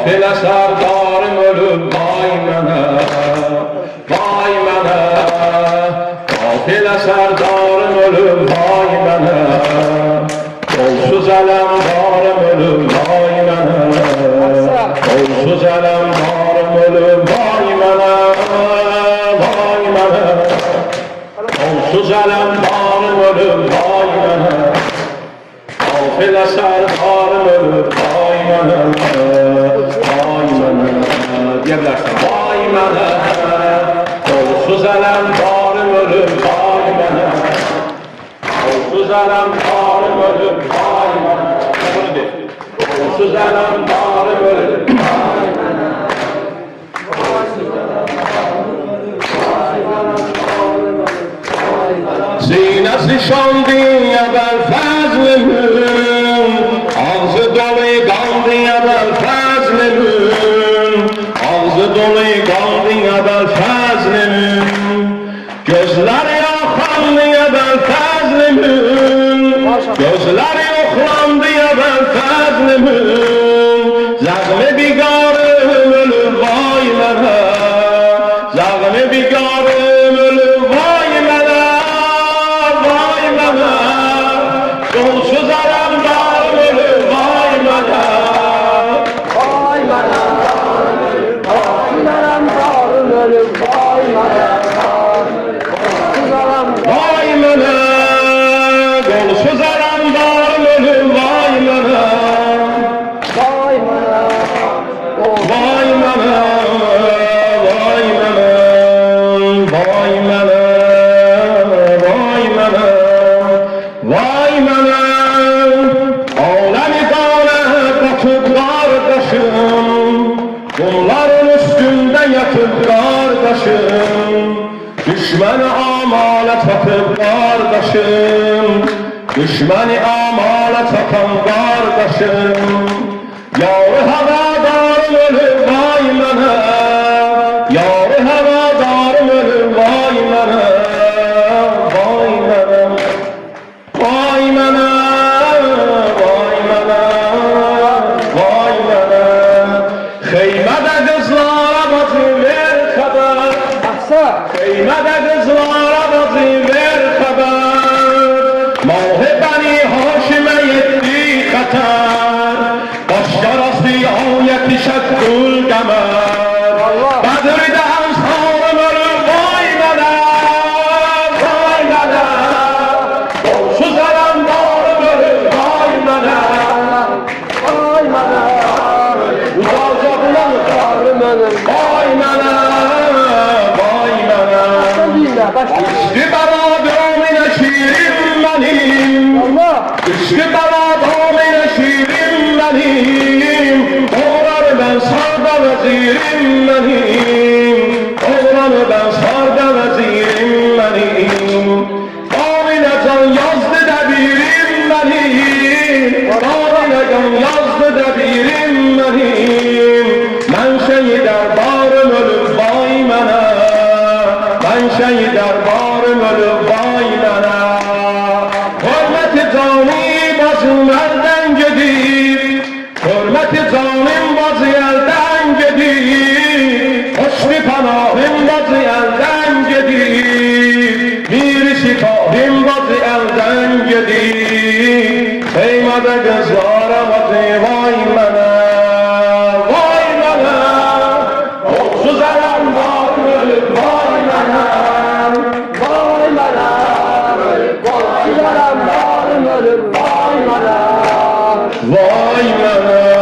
Qafile sardarım ölüm vay mənə, vay mənə. Qafile sardarım ölüm vay mənə, kolsuz ələmdarım ölüm vay mənə, kolsuz ələmdarım ölüm vay mənə, vay mənə. Kolsuz ələmdarım ölüm vay mənə, qafile sardarım ölüm vay mənə, vay mənə. Deyə bilərsən, vay mənə, kolsuz ələmdarım ölüm vay mənə, kolsuz ələmdarım ölüm vay mənə. Bunu de, kolsuz ələmdarım ölüm vay mənə, sinəsi şandı əvvəl fəzlümün, ağzı dolu qaldı əvvəl fəzlümün, ağzı dolu qaldı əvvəl fəzlümün, gözləri yaxandı əvvəl fəzlümün, gözləri yoxlandı əvvəl fəzlümün, zəğmi biqarım ölüm vay mənə, zəğmi biqarım ölüm vay mənə, vay mənə. Kolsuz ələmdarım ölüm vay mənə, Vay mənə, kolsuz ələmdarım ölüm vay mənə, kolsuz ələmdarım vay mənə. Kolsuz ələmdarım ölüm vay mənə, vay mənə, vay mənə, vay mənə, vay mənə, vay mənə, vay mənə. Aləmi qanə qatıb qardaşım, bunların üstündə yatıb qardaşım, düşməni amale çatıb qardaşım, düşməni amale çatan qardaşım. Yarı havadarım ölüm vay mənə, yarı havadarım ölüm vay mənə, vay mənə, vay mənə, vay mənə, vay mənə. Xeymədə qızlara bacı ver xəbər, Əhsə, xeymədə qızlara bacı ver xəbər, Mahı bəni Haşimə yetdi xətər, başqarası ayət şəddül qəmər, Bədirdə ənsarım ölüm vay mənə, vay mənə. Kolsuz ələmdarım ölüm vay mənə, vay mənə, uzalca bulanıqlarım ölüm vay mənə, vay mənə. dinlə, başla. İşqi bəladəminə şirin mənim, Allah, İşqi bəladəminə şirin mənim, oğrar mən sarda vəzirim mənim, oğrar mən sarda vəzirim mənim. Aminə can yazdı dəbirim mənim, Aminə can yazdı dəbirim mənim. Mən şəhidərbarım ölüm vay mənə, mən şəhidərbarım ölüm vay mənə. Hörməti cani bacım əldən gedir, hörməti canim bacı əldən gedir, hoşlu panahım bacı əldən gedir, bir şifahım bacı əldən gedir. Seymədə qızlara bacı vay mənə, vay mənə. Kolsuz ələmdarım ölüm vay mənə, vay mənə, kolsuz ələmdarım ölüm vay mənə. vay mənə.